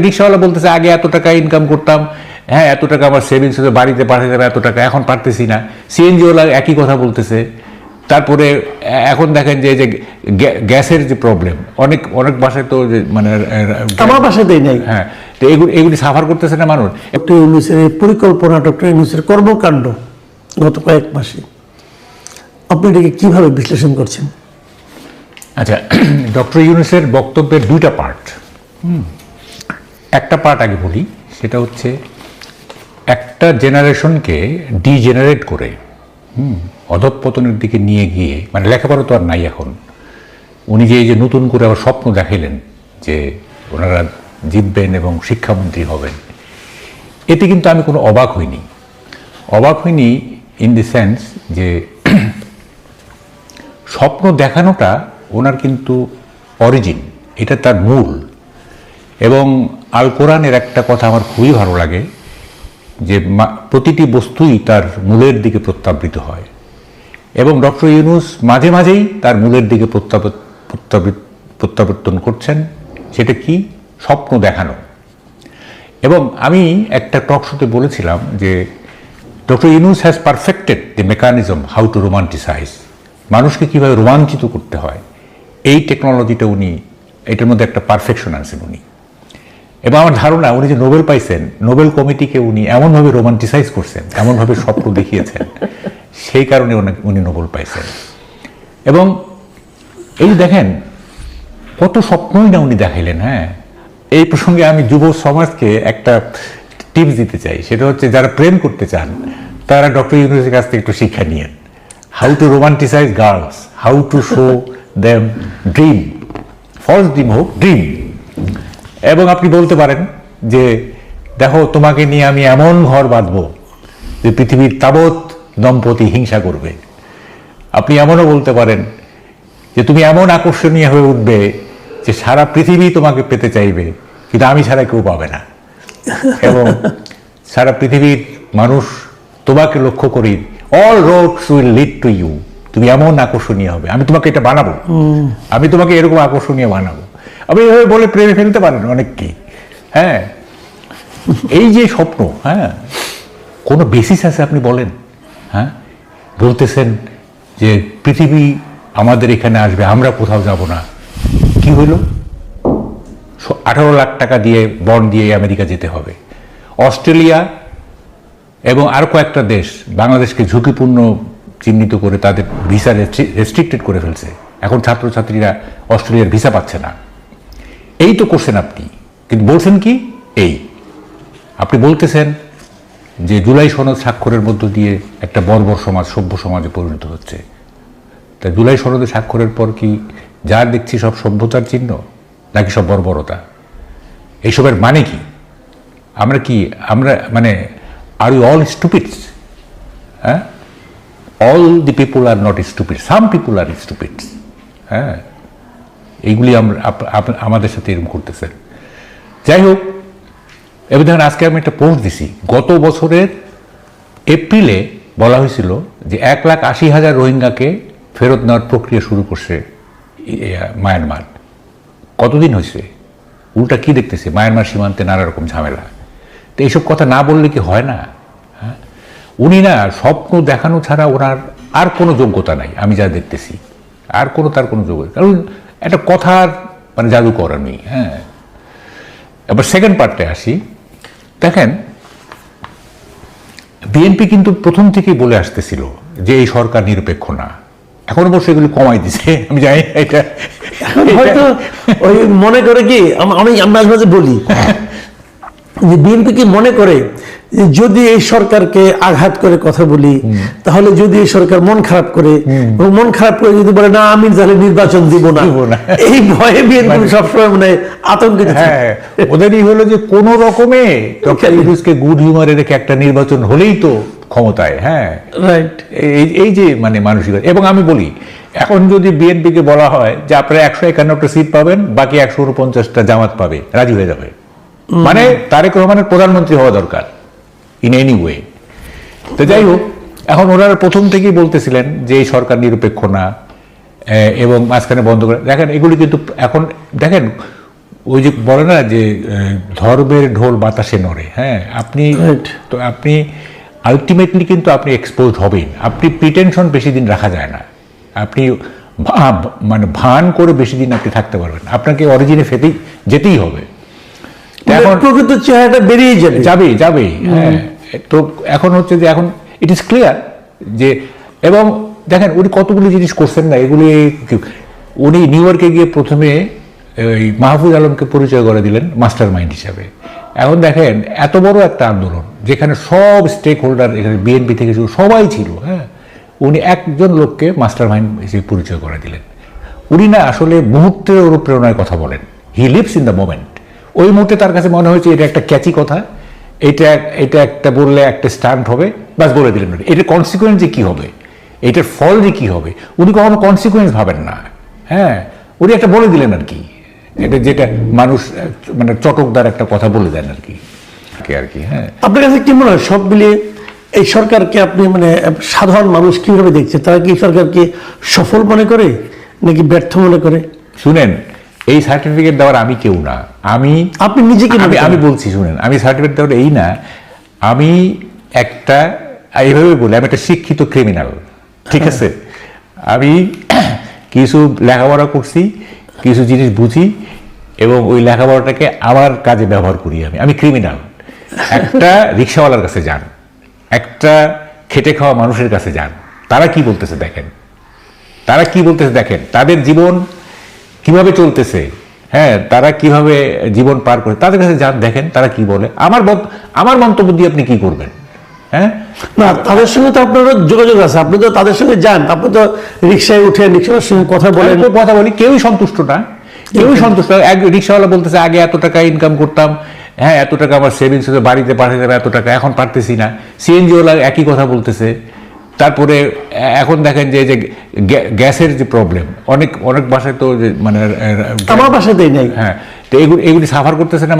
রিক্সাওয়ালা বলতেছে আগে এত টাকা ইনকাম করতাম, হ্যাঁ এত টাকা আমার সেভিংস হতে বাড়িতে পাঠাতে হবে এত টাকা, এখন পারতেছি না। সিএনজিওয়ালা একই কথা বলতেছে। তারপরে এখন দেখেন যে গ্যাসের যে প্রবলেম, অনেক অনেক বাসায় তো মানে আমার বাসাতেই নেই। হ্যাঁ, তো এগুলি সাফার করতেছে না মানুষ। ডক্টর ইউনূসের পরিকল্পনা, ডক্টর ইউনূসের কর্মকাণ্ড গত কয়েক মাসে আপনি এটাকে কিভাবে বিশ্লেষণ করছেন? আচ্ছা, ডক্টর ইউনূসের বক্তব্যের দুইটা পার্ট। একটা পার্ট আগে বলি, সেটা হচ্ছে একটা জেনারেশনকে ডিজেনারেট করে অধঃপতনের দিকে নিয়ে গিয়ে, মানে লেখাপড়া তো আর নাই এখন, উনি যে এই যে নতুন করে আবার স্বপ্ন দেখাইলেন যে ওনারা জিতবেন এবং শিক্ষামন্ত্রী হবেন, এতে কিন্তু আমি কোনো অবাক হইনি। অবাক হইনি ইন দি সেন্স যে স্বপ্ন দেখানোটা ওনার কিন্তু অরিজিন, এটা তার মূল। এবং আল কোরআনের একটা কথা আমার খুবই ভালো লাগে যে প্রতিটি বস্তুই তার মূলের দিকে প্রত্যাবৃত হয়, এবং ডক্টর ইউনূস মাঝে মাঝেই তার মূলের দিকে প্রত্যাবর্তন করছেন। সেটা কি? স্বপ্ন দেখানো। এবং আমি একটা টক শোতে বলেছিলাম যে doctor Yunus has perfected the mechanism how to romanticise, মানুষকে কীভাবে রোমাঞ্চিত করতে হয়, এই টেকনোলজিটা উনি, এটার মধ্যে একটা পারফেকশন আনছেন উনি। এবং আমার ধারণা উনি যে নোবেল পাইছেন, নোবেল কমিটিকে উনি এমনভাবে রোমান্টিসাইজ করছেন, এমনভাবে স্বপ্ন দেখিয়েছেন, সেই কারণে উনি নোবেল পাইছেন। এবং এই দেখেন কত স্বপ্নই না উনি দেখাইলেন। হ্যাঁ, এই প্রসঙ্গে আমি যুব সমাজকে একটা টিপস দিতে চাই, সেটা হচ্ছে যারা প্রেম করতে চান তারা ডক্টর ইউনূসের কাছ থেকে একটু শিক্ষা নিয়েন। How to romanticise girls, how to show them dream, false dream হোক, ড্রিম। এবং আপনি বলতে পারেন যে দেখো তোমাকে নিয়ে আমি এমন ঘর বাঁধবো যে পৃথিবীর তাবৎ দম্পতি হিংসা করবে। আপনি এমনও বলতে পারেন যে তুমি এমন আকর্ষণীয় হয়ে উঠবে যে সারা পৃথিবী তোমাকে পেতে চাইবে, কিন্তু আমি ছাড়া কেউ পাবে না। এবং সারা পৃথিবীর মানুষ তোমাকে লক্ষ্য করি, all roads will lead to you, তুমি এমন আকর্ষণীয় হবে, আমি তোমাকে এটা বানাবো, আমি তোমাকে এরকম আকর্ষণীয় বানাবো। আপনি এভাবে বলে প্রেমে ফেলতে পারেন অনেককে। হ্যাঁ, এই যে স্বপ্ন, হ্যাঁ কোনো বেসিস আছে আপনি বলেন? হ্যাঁ, বলতেছেন যে পৃথিবী আমাদের এখানে আসবে, আমরা কোথাও যাব না। কি হইল? 18 লাখ টাকা দিয়ে বন্ড দিয়ে আমেরিকা যেতে হবে। অস্ট্রেলিয়া এবং আর কয়েকটা দেশ বাংলাদেশকে ঝুঁকিপূর্ণ চিহ্নিত করে তাদের ভিসা রেস্ট্রিক্টেড করে ফেলছে। এখন ছাত্রছাত্রীরা অস্ট্রেলিয়ার ভিসা পাচ্ছে না। এই তো করছেন আপনি, কিন্তু বলছেন কি? এই আপনি বলতেছেন যে জুলাই সনদ স্বাক্ষরের মধ্য দিয়ে একটা বর্বর সমাজ সভ্য সমাজে পরিণত হচ্ছে। তা জুলাই সনদে স্বাক্ষরের পর কি যা দেখছি সব সভ্যতার চিহ্ন, নাকি সব বর্বরতা? এইসবের মানে কি? আমরা মানে আর ইউ অল স্টুপিডস? হ্যাঁ, all the people are not stupid, some people are stupids. হ্যাঁ, এইগুলি আমাদের সাথে এরকম করতেছেন। যাই হোক, এবার দেখেন আজকে আমি একটা পোস্ট দিছি, গত বছরের এপ্রিলে বলা হয়েছিল যে 1,80,000 রোহিঙ্গাকে ফেরত নেওয়ার প্রক্রিয়া শুরু করছে মায়ানমার। কতদিন হয়েছে? উল্টা কি দেখতেছে? মায়ানমার সীমান্তে নানা রকম ঝামেলা। তো এইসব কথা না বললে কি হয় না? হ্যাঁ, উনি না স্বপ্ন দেখানো ছাড়া ওনার আর কোনো যোগ্যতা নাই, আমি যা দেখতেছি আর তার কোনো যোগ্যতা, কারণ একটা কথার মানে জাদুকর আমি। হ্যাঁ, এবার সেকেন্ড পার্টে আসি। দেখেন বিএনপি কিন্তু প্রথম থেকেই বলে আসতেছিল যে এই সরকার নিরপেক্ষ না। এখন অবশ্য এগুলি কমাই দিছে, আমি জানি এটা হয়তো ওই মনে করে কি, আমি মাঝে মাঝে বলি যে বিএনপি কি মনে করে যদি এই সরকারকে আঘাত করে কথা বলি, তাহলে যদি এই সরকার মন খারাপ করে, এবং মন খারাপ করে যদি বলে না আমি তাহলে নির্বাচন দিব না, এই ভয়ে বিএনপি সবসময় মানে আতঙ্কিত। হ্যাঁ, ওদেরই হলো যে কোন রকমে ডক্টর ইউনূসকে গুড হিউমারে রেখে একটা নির্বাচন হলেই তো ক্ষমতায়। হ্যাঁ, রাইট, এই যে মানে মানসিকতা। এবং আমি বলি এখন যদি বিএনপিকে বলা হয় যে আপনারা 151টা সিট পাবেন, বাকি 149টা জামাত পাবে, রাজি হয়ে যাবে। মানে তারেক রহমানের প্রধানমন্ত্রী হওয়া দরকার ইন এনি ওয়ে। তো যাই হোক, এখন ওনারা প্রথম থেকেই বলতেছিলেন যে এই সরকার নিরপেক্ষ না, এবং মাঝখানে বন্ধ করে। দেখেন এগুলি কিন্তু এখন দেখেন ওই যে বলে না যে ধর্মের ঢোল বাতাসে নড়ে, হ্যাঁ, আপনি Right. তো আপনি আলটিমেটলি কিন্তু আপনি এক্সপোজ হবেন। আপনি প্রিটেনশন বেশি দিন রাখা যায় না, আপনি মানে ভান করে বেশি দিন আপনি থাকতে পারবেন, আপনাকে অরিজিনে যেতেই হবে। এখন প্রকৃত চেহারাটা বেরিয়ে যাবে। যাবে হ্যাঁ। তো এখন হচ্ছে যে এখন ইট ইজ ক্লিয়ার যে, এবং দেখেন উনি কতগুলি জিনিস করছেন না, এগুলি উনি নিউ ইয়র্কে গিয়ে প্রথমে ওই মাহফুজ আলমকে পরিচয় করে দিলেন মাস্টার মাইন্ড হিসাবে। এখন দেখেন এত বড় একটা আন্দোলন যেখানে সব স্টেক হোল্ডার, এখানে বিএনপি থেকে শুরু সবাই ছিল, হ্যাঁ, উনি একজন লোককে মাস্টার মাইন্ড হিসেবে পরিচয় করে দিলেন। উনি না আসলে মুহূর্তের অনুপ্রেরণায় কথা বলেন, he lives in the moment. ওই মুহূর্তে তার কাছে মনে হয়েছে এটা একটা ক্যাচি কথা, এটা একটা বললে একটা স্টান্ট হবে, বাস বলে দিলেন। এটার কনসিকুয়েন্স যে কী হবে, এটার ফল যে কী হবে, উনি কখনো কনসিকুয়েন্স ভাবেন না, হ্যাঁ, উনি একটা বলে দিলেন আর কি, এটা যেটা মানুষ মানে চটকদার একটা কথা বলে দেন আর কি, হ্যাঁ। আপনার কাছে কি মনে হয় সব মিলিয়ে এই সরকারকে আপনি মানে সাধারণ মানুষ কিভাবে দেখছে? তারা কি এই সরকারকে সফল মনে করে নাকি ব্যর্থ মনে করে? শুনেন, এই সার্টিফিকেট দেওয়ার আমি কেউ না, আপনি নিজেকে আমি বলছি শুনেন, আমি সার্টিফিকেট দেওয়ার এই না, আমি একটা এইভাবে বলি আমি একটা শিক্ষিত ক্রিমিনাল, ঠিক আছে? আমি কিছু লেখাপড়া করছি, কিছু জিনিস বুঝি, এবং ওই লেখাপড়াটাকে আমার কাজে ব্যবহার করি। আমি ক্রিমিনাল। একটা রিক্সাওয়ালার কাছে যান, একটা খেটে খাওয়া মানুষের কাছে যান, তারা কি বলতেছে দেখেন, তাদের জীবন কিভাবে চলতেছে, হ্যাঁ, তারা কিভাবে জীবন পার করে, তাদের কাছে যান, দেখেন তারা কি বলে। আমার মন্তব্য দিয়ে আপনি কি করবেন? হ্যাঁ, না, তাদের সঙ্গে তো আপনার যোগাযোগ আছে, আপনি তো তাদের সঙ্গে যান, আপনি তো রিক্সায় উঠে রিক্সার সঙ্গে কথা বলেন। কথা বলি, কেউই সন্তুষ্ট না, এক রিক্সাওয়ালা বলতেছে আগে এত টাকা ইনকাম করতাম, হ্যাঁ, এত টাকা আমার সেভিংস হতে বাড়িতে পাঠিয়ে দেবে, এত টাকা এখন পারতেছি না। সিএনজিওয়ালা একই কথা বলতেছে। তারপরে এখন দেখেন যে গ্যাসের যে প্রবলেম, অনেক বাসায় তো মানে আমার বাসাতেই নাই, হ্যাঁ, তো এগুলি সাফার করতেছে না।